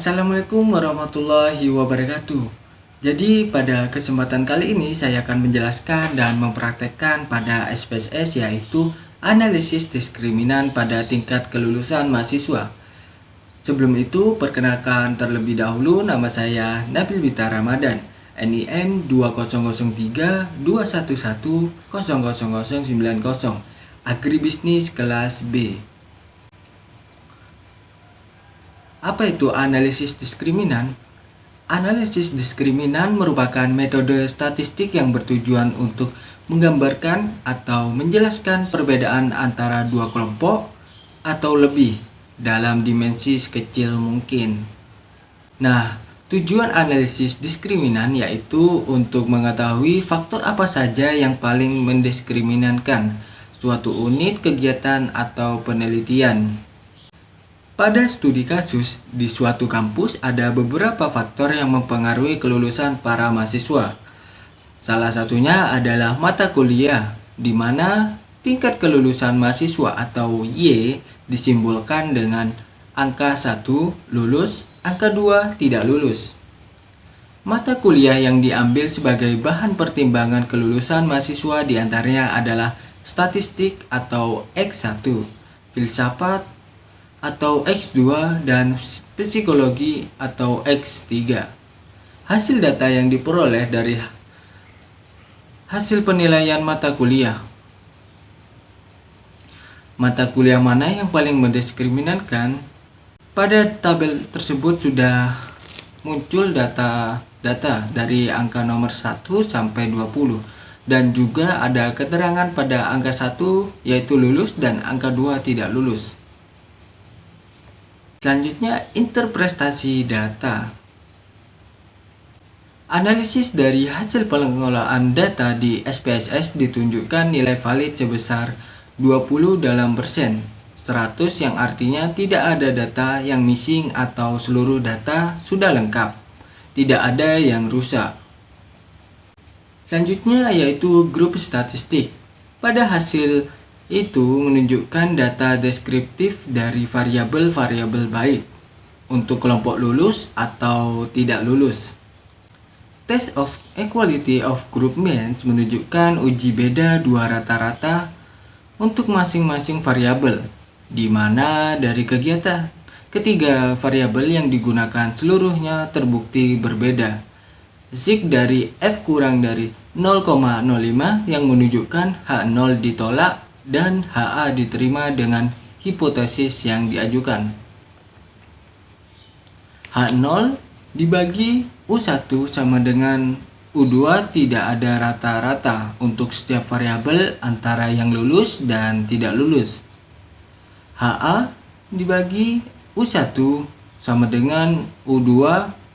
Assalamualaikum warahmatullahi wabarakatuh. Jadi pada kesempatan kali ini saya akan menjelaskan dan mempraktekkan pada SPSS, yaitu analisis diskriminan pada tingkat kelulusan mahasiswa. Sebelum itu, perkenalkan terlebih dahulu, nama saya Nabil Bita Ramadan, NIM 200321100090, Agribisnis kelas B. Apa itu analisis diskriminan? Analisis diskriminan merupakan metode statistik yang bertujuan untuk menggambarkan atau menjelaskan perbedaan antara dua kelompok atau lebih dalam dimensi sekecil mungkin. Nah, tujuan analisis diskriminan yaitu untuk mengetahui faktor apa saja yang paling mendiskriminankan suatu unit kegiatan atau penelitian. Pada studi kasus, di suatu kampus ada beberapa faktor yang mempengaruhi kelulusan para mahasiswa. Salah satunya adalah mata kuliah, di mana tingkat kelulusan mahasiswa atau Y disimbolkan dengan angka 1 lulus, angka 2 tidak lulus. Mata kuliah yang diambil sebagai bahan pertimbangan kelulusan mahasiswa diantaranya adalah statistik atau X1, filsafat atau X2, dan psikologi atau X3. Hasil data yang diperoleh dari hasil penilaian mata kuliah. Mata kuliah mana yang paling mendiskriminankan? Pada tabel tersebut sudah muncul data dari angka nomor 1 sampai 20, dan juga ada keterangan pada angka 1 yaitu lulus dan angka 2 tidak lulus. Selanjutnya, interpretasi data. Analisis dari hasil pengelolaan data di SPSS ditunjukkan nilai valid sebesar 20% 100, yang artinya tidak ada data yang missing atau seluruh data sudah lengkap, tidak ada yang rusak. Selanjutnya yaitu grup statistik. Pada hasil itu menunjukkan data deskriptif dari variabel-variabel baik untuk kelompok lulus atau tidak lulus. Test of equality of group means menunjukkan uji beda dua rata-rata untuk masing-masing variabel, di mana dari kegiatan ketiga variabel yang digunakan seluruhnya terbukti berbeda. Zik dari F kurang dari 0,05 yang menunjukkan H0 ditolak dan HA diterima dengan hipotesis yang diajukan. H0 dibagi U1 sama dengan U2, tidak ada rata-rata untuk setiap variabel antara yang lulus dan tidak lulus. HA dibagi U1 sama dengan U2,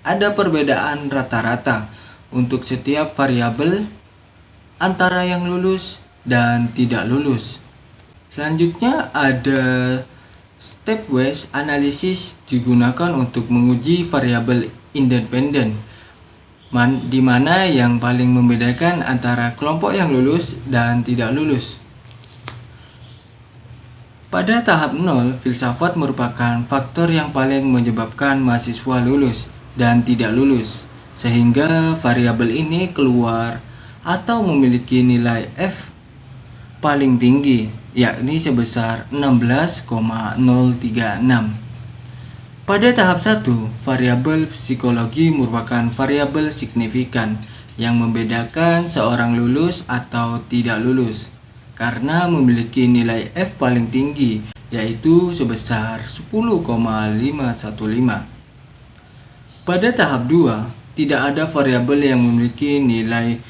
ada perbedaan rata-rata untuk setiap variabel antara yang lulus dan tidak lulus. Selanjutnya ada stepwise analysis, digunakan untuk menguji variabel independen, di mana yang paling membedakan antara kelompok yang lulus dan tidak lulus. Pada tahap 0, filsafat merupakan faktor yang paling menyebabkan mahasiswa lulus dan tidak lulus, sehingga variabel ini keluar atau memiliki nilai F paling tinggi, yakni sebesar 16,036. Pada tahap 1, variabel psikologi merupakan variabel signifikan yang membedakan seorang lulus atau tidak lulus karena memiliki nilai F paling tinggi, yaitu sebesar 10,515. Pada tahap 2, tidak ada variabel yang memiliki nilai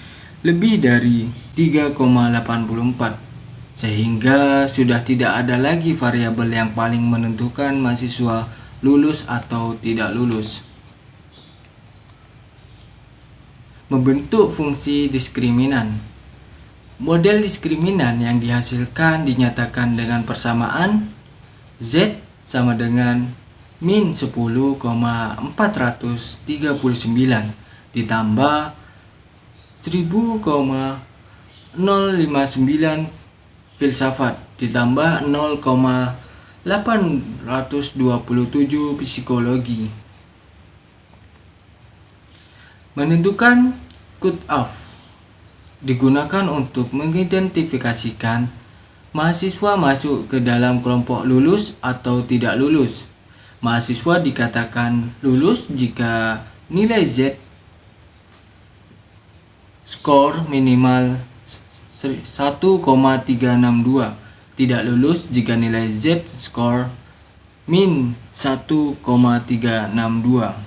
lebih dari 3,84, sehingga sudah tidak ada lagi variabel yang paling menentukan mahasiswa lulus atau tidak lulus. Membentuk fungsi diskriminan. Model diskriminan yang dihasilkan dinyatakan dengan persamaan Z sama dengan min 10,439 ditambah 10,059 filsafat ditambah 0,827 psikologi. Menentukan cut-off digunakan untuk mengidentifikasikan mahasiswa masuk ke dalam kelompok lulus atau tidak lulus. Mahasiswa dikatakan lulus jika nilai Z skor minimal 1,362. Tidak lulus jika nilai Z skor min 1,362.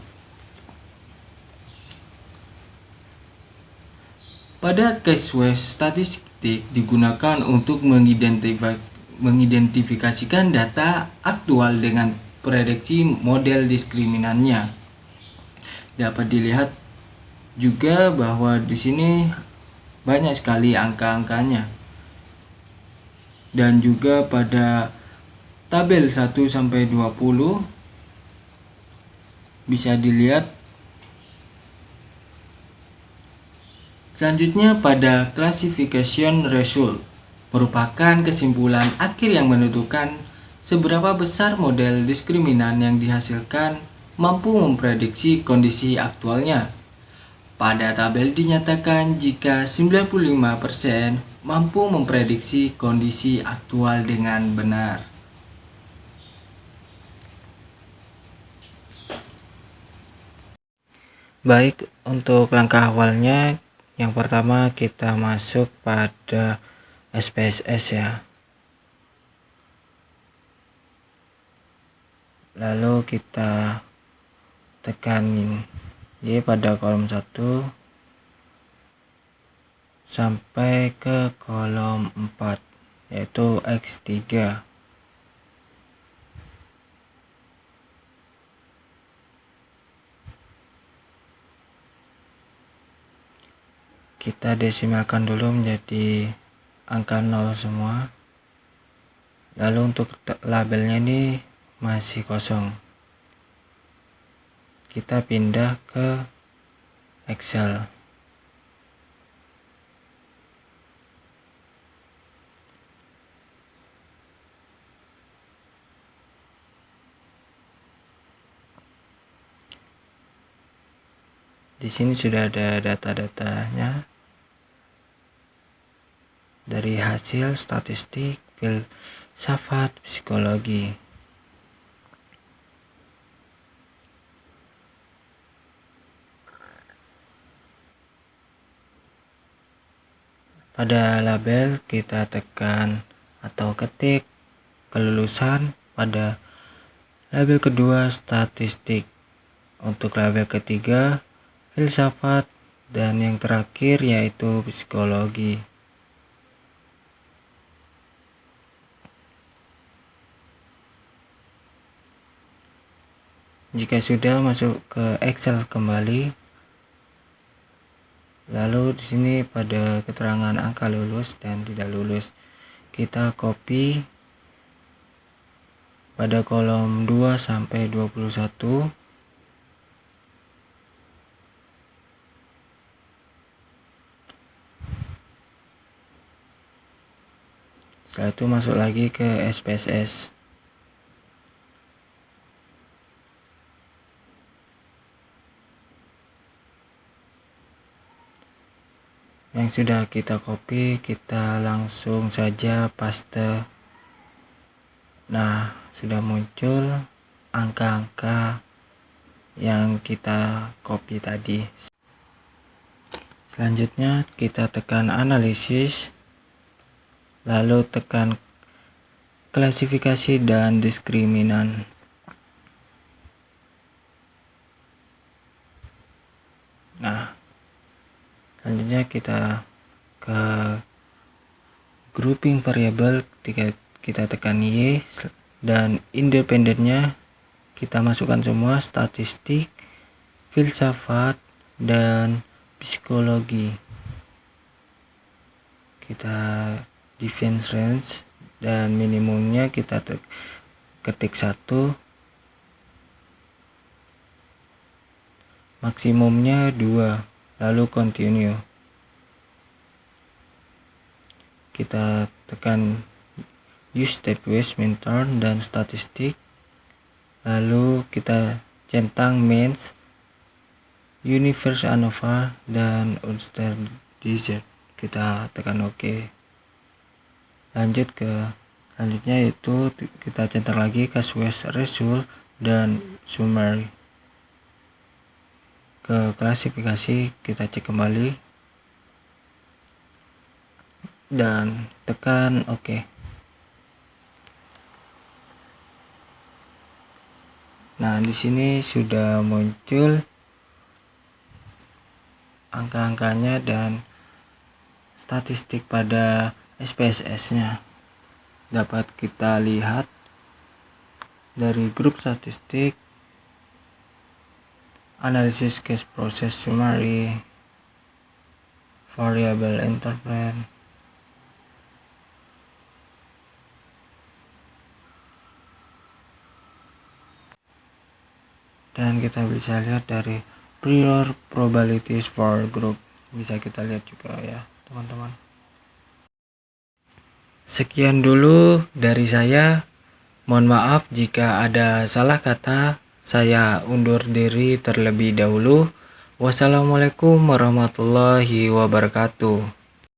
Pada case-based statistik digunakan untuk mengidentifikasikan data aktual dengan prediksi model diskriminannya. Dapat dilihat juga bahwa di sini banyak sekali angka-angkanya. Dan juga pada tabel 1 sampai 20 bisa dilihat. Selanjutnya pada classification result merupakan kesimpulan akhir yang menentukan seberapa besar model diskriminan yang dihasilkan mampu memprediksi kondisi aktualnya. Pada tabel dinyatakan jika 95% mampu memprediksi kondisi aktual dengan benar. Baik, untuk langkah awalnya yang pertama kita masuk pada SPSS ya. Lalu kita tekan Y pada kolom 1 sampai ke kolom 4 yaitu X3. Kita desimalkan dulu menjadi angka 0 semua. Lalu untuk labelnya ini masih kosong. Kita pindah ke Excel. Di sini sudah ada data-datanya dari hasil statistik, filsafat, psikologi. Pada label kita tekan atau ketik kelulusan. Pada label kedua statistik, untuk label ketiga filsafat, dan yang terakhir yaitu psikologi. Jika sudah masuk ke Excel kembali, lalu di sini pada keterangan angka lulus dan tidak lulus kita copy pada kolom 2 sampai 21. Setelah itu masuk lagi ke SPSS. Yang sudah kita copy, kita langsung saja paste. Nah, sudah muncul angka-angka yang kita copy tadi. Selanjutnya kita tekan analisis, lalu tekan klasifikasi dan diskriminan. Nah, selanjutnya kita ke grouping variabel, kita tekan Y, dan independennya kita masukkan semua statistik, filsafat, dan psikologi. Kita defense range dan minimumnya kita ketik 1, maksimumnya 2, lalu continue. Kita tekan use stepwise mentor dan statistik, lalu kita centang means Universe ANOVA dan Unster Desert. Kita tekan OK. Lanjut ke selanjutnya, yaitu kita centang lagi Casual Result dan Summary. Ke klasifikasi kita cek kembali dan tekan OK. Nah, di sini sudah muncul angka-angkanya dan statistik pada SPSS-nya. Dapat kita lihat dari grup statistik, analisis case process summary, variable interpret, dan kita bisa lihat dari prior probabilities for group, bisa kita lihat juga ya teman-teman. Sekian dulu dari saya, mohon maaf jika ada salah kata. Saya undur diri terlebih dahulu. Wassalamualaikum warahmatullahi wabarakatuh.